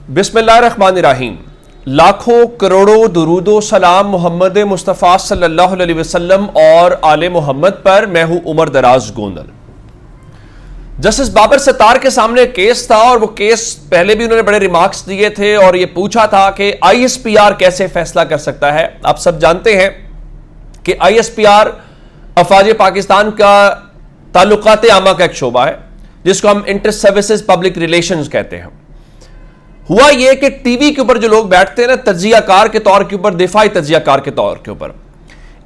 बिस्मिल्लाहिर्रहमानिर्रहीम। लाखों करोड़ों दुरूदो सलाम मोहम्मद मुस्तफ़ा सल्लल्लाहु अलैहि वसल्लम और आले मोहम्मद पर। मैं हूं उमर दराज गोंदल। जस्टिस बाबर सत्तार के सामने केस था और वो केस पहले भी उन्होंने बड़े रिमार्क्स दिए थे और ये पूछा था कि ISPR कैसे फैसला कर सकता है। आप सब जानते हैं कि ISPR अफवाज पाकिस्तान का ताल्लुकात आमा का एक शोबा है जिसको हम इंटर सर्विसेज पब्लिक रिलेशंस कहते हैं। हुआ यह कि टीवी के ऊपर जो लोग बैठते हैं ना, तज्जियाकार के तौर के ऊपर, दिफाई तज्जियाकार के तौर के ऊपर,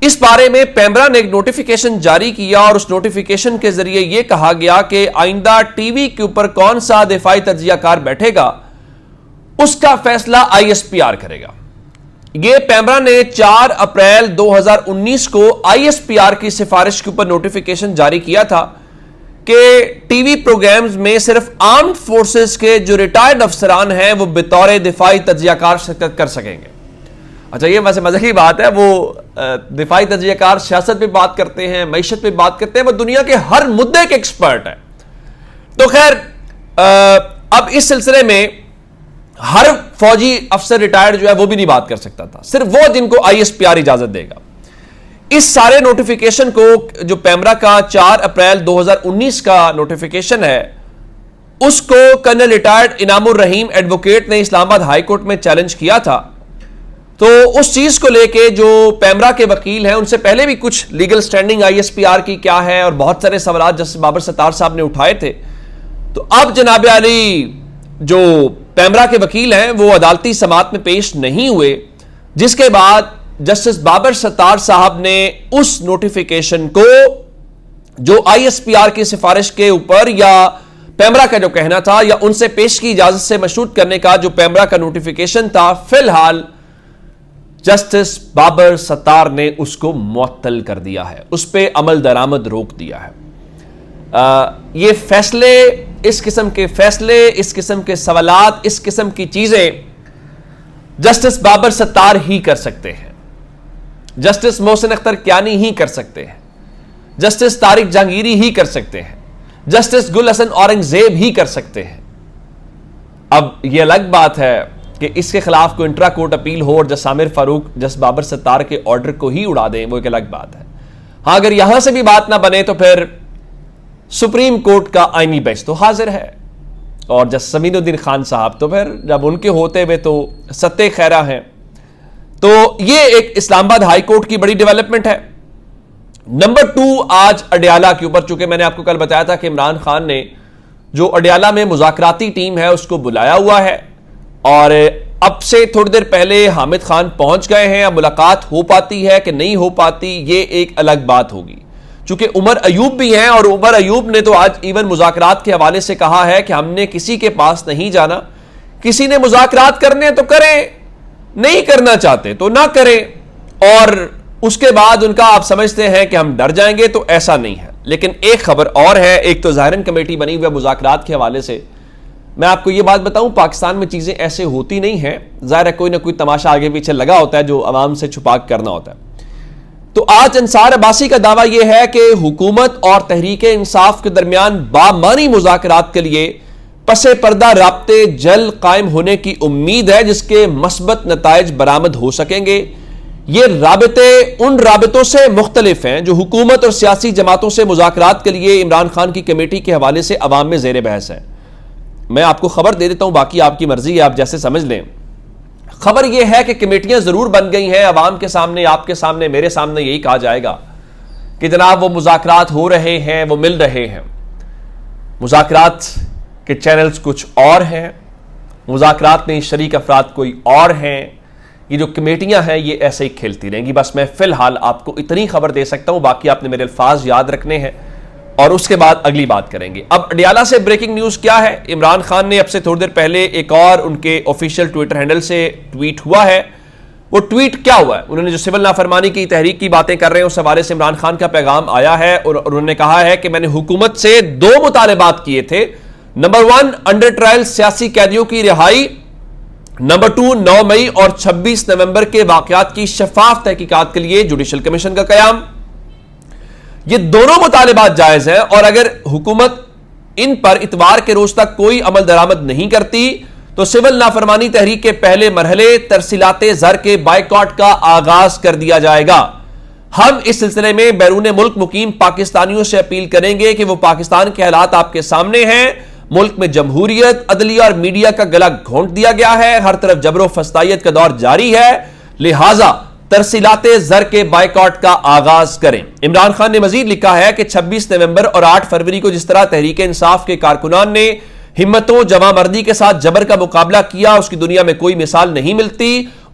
इस बारे में पैमरा ने एक नोटिफिकेशन जारी किया और उस नोटिफिकेशन के जरिए यह कहा गया कि आइंदा टीवी के ऊपर कौन सा दिफाई तज्जियाकार बैठेगा उसका फैसला ISPR करेगा। यह पैमरा ने 4 अप्रैल 2019 को ISPR की सिफारिश के ऊपर नोटिफिकेशन जारी किया था कि टीवी प्रोग्राम्स में सिर्फ आर्म्ड फोर्सेस के जो रिटायर्ड अफसरान हैं वो बतौर दिफाई तज्जियाकार शिरकत कर सकेंगे। अच्छा, ये वैसे मजे की बात है, वो दिफाई तज्जियाकार सियासत पे बात करते हैं, मईशत पे बात करते हैं, वो दुनिया के हर मुद्दे के एक्सपर्ट है। तो खैर, अब इस सिलसिले में हर फौजी अफसर रिटायर्ड जो है वो भी नहीं बात कर सकता था, सिर्फ वो जिनको ISPR इजाजत देगा। इस सारे नोटिफिकेशन को, जो पैमरा का 4 अप्रैल 2019 का नोटिफिकेशन है, उसको कर्नल रिटायर्ड इनामुर रहीम एडवोकेट ने इस्लामाबाद हाई कोर्ट में चैलेंज किया था। तो उस चीज को लेके जो पैमरा के वकील हैं उनसे पहले भी कुछ लीगल स्टैंडिंग ISPR की क्या है और बहुत सारे सवाल जस्टिस बाबर सत्तार साहब ने उठाए थे। तो अब जनाब अली जो पैमरा के वकील हैं वो अदालती समाअत में पेश नहीं हुए, जिसके बाद जस्टिस बाबर सत्तार साहब ने उस नोटिफिकेशन को जो ISPR की सिफारिश के ऊपर या पैमरा का जो कहना था या उनसे पेश की इजाजत से मशरूत करने का जो पैमरा का नोटिफिकेशन था, फिलहाल जस्टिस बाबर सत्तार ने उसको मुअत्तल कर दिया है, उस पर अमल दरामद रोक दिया है। ये फैसले, इस किस्म के फैसले, इस किस्म के सवालात, इस किस्म की चीजें जस्टिस बाबर सत्तार ही कर सकते हैं, जस्टिस मोहसिन अख्तर कियानी ही कर सकते हैं, जस्टिस तारिक जहांगीरी ही कर सकते हैं, जस्टिस गुल हसन औरंगजेब ही कर सकते हैं। अब यह अलग बात है कि इसके खिलाफ कोई इंट्रा कोर्ट अपील हो और जस्टिस आमिर फारूक जस्टिस बाबर सत्तार के ऑर्डर को ही उड़ा दें, वो एक अलग बात है। हां, अगर यहां से भी बात ना बने तो फिर सुप्रीम कोर्ट का आईनी बेंच तो हाजिर है और जस्टिस समीनुद्दीन खान साहब तो फिर जब उनके होते हुए तो सत्ते खैरा हैं। तो ये एक इस्लामाबाद हाई कोर्ट की बड़ी डेवलपमेंट है। नंबर 2, आज अडयाला के ऊपर, चूंकि मैंने आपको कल बताया था कि इमरान खान ने जो अडयाला में मुज़ाकराती टीम है उसको बुलाया हुआ है और अब से थोड़ी देर पहले हामिद खान पहुंच गए हैं। अब मुलाकात हो पाती है कि नहीं हो पाती, ये एक अलग बात होगी। चूंकि उमर अयूब भी हैं और उमर अयूब ने तो आज इवन मुज़ाकरात के हवाले से कहा है कि हमने किसी के पास नहीं जाना, किसी ने मुज़ाकरात करने तो करें, नहीं करना चाहते तो ना करें। और उसके बाद उनका आप समझते हैं कि हम डर जाएंगे, तो ऐसा नहीं है। लेकिन एक खबर और है, एक तो ज़ाहिरन कमेटी बनी हुई है मुज़ाकरात के हवाले से। मैं आपको यह बात बताऊं, पाकिस्तान में चीजें ऐसे होती नहीं हैं, ज़ाहिर है कोई ना कोई तमाशा आगे पीछे लगा होता है जो अवाम से छुपा करना होता है। तो आज अंसार अब्बासी का दावा यह है कि हुकूमत और तहरीक इंसाफ के दरमियान बामानी मुज़ाकरात के लिए पसे पर्दा राब्ते जल्द कायम होने की उम्मीद है, जिसके मस्बत नताइज बरामद हो सकेंगे। ये राबते उन राबतों से मुख्तलिफ हैं जो हुकूमत और सियासी जमातों से मुज़ाकरात के लिए इमरान खान की कमेटी के हवाले से अवाम में ज़ेर बहस है। मैं आपको खबर दे देता हूं, बाकी आपकी मर्जी है, आप जैसे समझ लें। खबर यह है कि कमेटियां जरूर बन गई हैं, अवाम के सामने, आपके सामने, मेरे सामने यही कहा जाएगा कि जनाब वो मुज़ाकरात हो रहे हैं, वो मिल रहे हैं। मुज़ाकरात के चैनल्स कुछ और हैं, मुज़ाकरात में शरीक अफराद कोई और हैं। ये जो कमेटियां हैं ये ऐसे ही खेलती रहेंगी। बस मैं फिलहाल आपको इतनी खबर दे सकता हूं, बाकी आपने मेरे अल्फाज याद रखने हैं और उसके बाद अगली बात करेंगे। अब अडयाला से ब्रेकिंग न्यूज क्या है, इमरान खान ने अब से थोड़ी देर पहले एक और उनके ऑफिशियल ट्विटर हैंडल से ट्वीट हुआ है। वो ट्वीट क्या हुआ है, उन्होंने जो सिविल नाफरमानी की तहरीक की बातें कर रहे हैं उस हवाले से इमरान खान का पैगाम आया है और उन्होंने कहा है कि मैंने हुकूमत से 2 मुतालबात किए थे। नंबर 1, अंडर ट्रायल सियासी कैदियों की रिहाई। नंबर 2, 9 मई और 26 नवंबर के वाकयात की शफाफ तहकीकात के लिए जुडिशल कमीशन का कयाम। ये दोनों मुतालिबात जायज हैं और अगर हुकूमत इन पर इतवार के रोज तक कोई अमल दरामद नहीं करती तो सिविल नाफरमानी तहरीक के पहले मरहले तरसीलाते ज़र के बाइकॉट का आगाज कर दिया जाएगा। हम इस सिलसिले में बैरून मुल्क मुकीम पाकिस्तानियों से अपील करेंगे कि वो पाकिस्तान के हालात आपके सामने हैं। मुल्क में जमहूरियत, अदलिया और मीडिया का गला घोंट दिया गया है। हर तरफ जबरो फस्तायत का दौर जारी है, लिहाजा तरसीलाते ज़र के बाइकॉट का आगाज करें। इमरान खान ने मजीद लिखा है कि 26 नवंबर और 8 फरवरी को जिस तरह तहरीक इंसाफ के कारकुनान ने हिम्मतों जमा मर्दी के साथ जबर का मुकाबला किया, उसकी दुनिया में कोई मिसाल नहीं मिलती।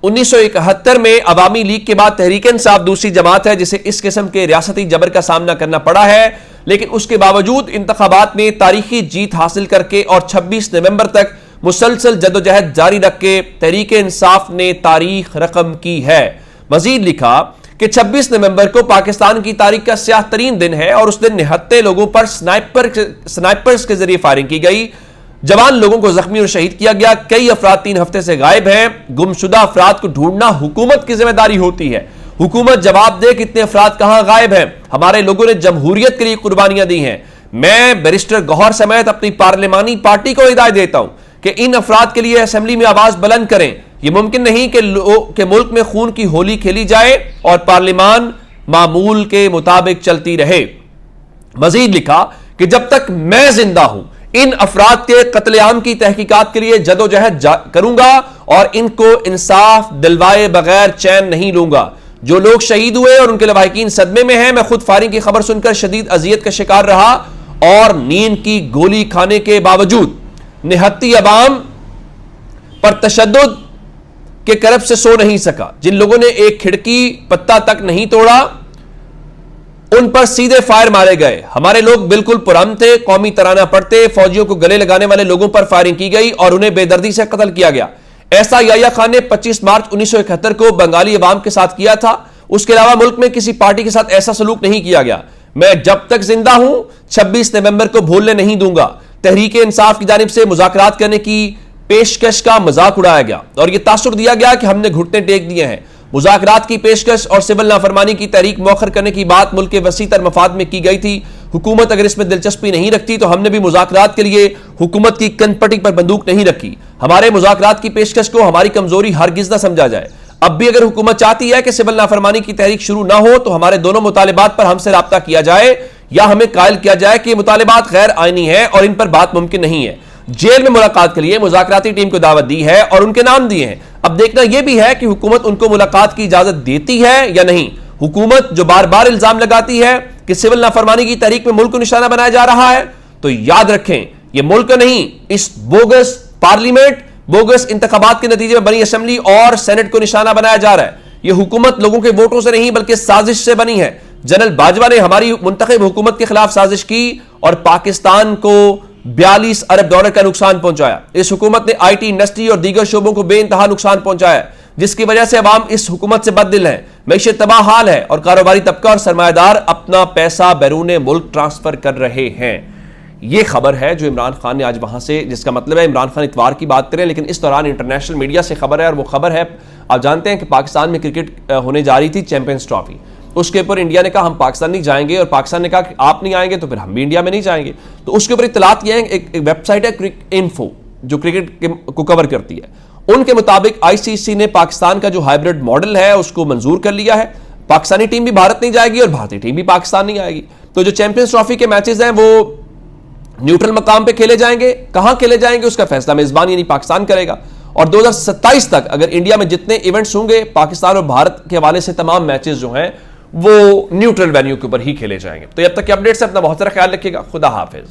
1971 में अवामी लीग के बाद तहरीक इंसाफ दूसरी जमात है जिसे इस किस्म के रियासती जबर का सामना करना पड़ा है, लेकिन उसके बावजूद इंतखाबात में तारीखी जीत हासिल करके और 26 नवंबर तक मुसलसल जदोजहद जारी रख के तहरीक इंसाफ ने तारीख रकम की है। मजीद लिखा कि 26 नवंबर को पाकिस्तान की तारीख का स्याह तरीन दिन है और उस दिन निहत्ते लोगों पर स्नाइपर्स के जरिए फायरिंग की गई, जवान लोगों को जख्मी और शहीद किया गया। कई अफराद 3 हफ्ते से गायब हैं। गुमशुदा अफराद को ढूंढना हुकूमत की जिम्मेदारी होती है। हुकूमत जवाब दे कितने अफराद कहां गायब हैं। हमारे लोगों ने जमहूरियत के लिए कुर्बानियां दी हैं। मैं बैरिस्टर गौहर समेत अपनी पार्लिमानी पार्टी को हिदायत देता हूं कि इन अफराद के लिए असेंबली में आवाज बुलंद करें। यह मुमकिन नहीं कि मुल्क में खून की होली खेली जाए और पार्लिमान मामूल के मुताबिक चलती रहे। मजीद लिखा कि जब तक मैं जिंदा हूं इन अफराद के कत्लेआम की तहकीकात के लिए जदोजहद करूंगा और इनको इंसाफ दिलवाए बगैर चैन नहीं लूंगा। जो लोग शहीद हुए और उनके लवाहिकीन सदमे में हैं, मैं खुद फायरिंग की खबर सुनकर शदीद अजियत का शिकार रहा और नींद की गोली खाने के बावजूद निहत्ती अवाम पर तशद्दुद के करब से सो नहीं सका। जिन लोगों ने एक खिड़की पत्ता तक नहीं तोड़ा उन पर सीधे फायर मारे गए। हमारे लोग बिल्कुल पुरअमन थे, कौमी तराना पढ़ते, फौजियों को गले लगाने वाले लोगों पर फायरिंग की गई और उन्हें बेदर्दी से कत्ल किया गया। ऐसा याह्या खान ने 25 मार्च 1971 को बंगाली अवाम के साथ किया था। उसके अलावा मुल्क में किसी पार्टी के साथ ऐसा सलूक नहीं किया गया। मैं जब तक जिंदा हूं 26 नवंबर को भूलने नहीं दूंगा। तहरीक इंसाफ की जानिब से मुज़ाकरात करने की पेशकश का मजाक उड़ाया गया और यह तासुर दिया गया कि हमने घुटने टेक दिए हैं। मुज़ाकरात की पेशकश और सिविल नाफरमानी की तहरीक मौखर करने की बात मुल्क के वसी तर मफाद में की गई थी। हुकूमत अगर इसमें दिलचस्पी नहीं रखती तो हमने भी मुज़ाकरात के लिए हुकूमत की कनपटी पर बंदूक नहीं रखी। हमारे मुज़ाकरात की पेशकश को हमारी कमजोरी हरगिज़ न समझा जाए। अब भी अगर हुकूमत चाहती है कि सिविल नाफरमानी की तहरीक शुरू ना हो तो हमारे दोनों मुतालिबात पर हमसे राब्ता किया जाए या हमें कायल किया जाए कि मुतालिबात गैर आईनी है और इन पर बात मुमकिन नहीं है। जेल में मुलाकात के लिए मुज़ाकराती टीम को दावत दी है और उनके नाम दिए हैं। अब देखना यह भी है कि हुकूमत उनको मुलाकात की इजाजत देती है या नहीं। हुकूमत जो बार बार इल्जाम लगाती है कि सिविल नाफरमानी की तहरीक में मुल्क को निशाना बनाया जा रहा है, तो याद रखें यह मुल्क नहीं, इस बोगस पार्लियामेंट, बोगस इंतखाबात के नतीजे में बनी असेंबली और सेनेट को निशाना बनाया जा रहा है। यह हुकूमत लोगों के वोटों से नहीं बल्कि साजिश से बनी है। जनरल बाजवा ने हमारी मुंतखब हुकूमत के खिलाफ साजिश की और पाकिस्तान को 42 अरब डॉलर का नुकसान पहुंचाया। इस हुकूमत ने आईटी इंडस्ट्री और दीगर शोबों को बेइंतहा नुकसान पहुंचाया, जिसकी वजह से अवाम इस हुकूमत से बददिल है। मैशत तबाह हाल है और कारोबारी तबका और सरमायादार अपना पैसा बैरून मुल्क ट्रांसफर कर रहे हैं। यह खबर है जो इमरान खान ने आज वहां से, जिसका मतलब है इमरान खान इतवार की बात करें, लेकिन इस दौरान इंटरनेशनल मीडिया से खबर है और वो खबर है, आप जानते हैं कि पाकिस्तान में क्रिकेट होने जा रही थी चैंपियंस ट्रॉफी। उसके ऊपर इंडिया ने कहा हम पाकिस्तान नहीं जाएंगे और पाकिस्तान ने कहा कि आप नहीं आएंगे तो फिर हम भी इंडिया में नहीं जाएंगे। तो उसके ऊपर इत्तलात किया है, एक वेबसाइट है क्रिक इन्फो जो क्रिकेट को कवर करती है। उनके मुताबिक आईसीसी ने पाकिस्तान का जो हाइब्रिड मॉडल है उसको मंजूर कर लिया है। पाकिस्तानी टीम भी भारत नहीं जाएगी और भारतीय टीम भी पाकिस्तान नहीं आएगी। तो जो चैंपियंस ट्रॉफी के मैचेस हैं वो न्यूट्रल मकाम पे खेले जाएंगे। कहां खेले जाएंगे उसका फैसला मेजबान यानी पाकिस्तान करेगा। और 2027 तक अगर इंडिया में जितने इवेंट्स होंगे पाकिस्तान और भारत के हवाले से तमाम मैचेस जो हैं वो न्यूट्रल वेन्यू के ऊपर ही खेले जाएंगे। तो अब तक के अपडेट्स से अपना बहुत सारा ख्याल रखिएगा। खुदा हाफिज।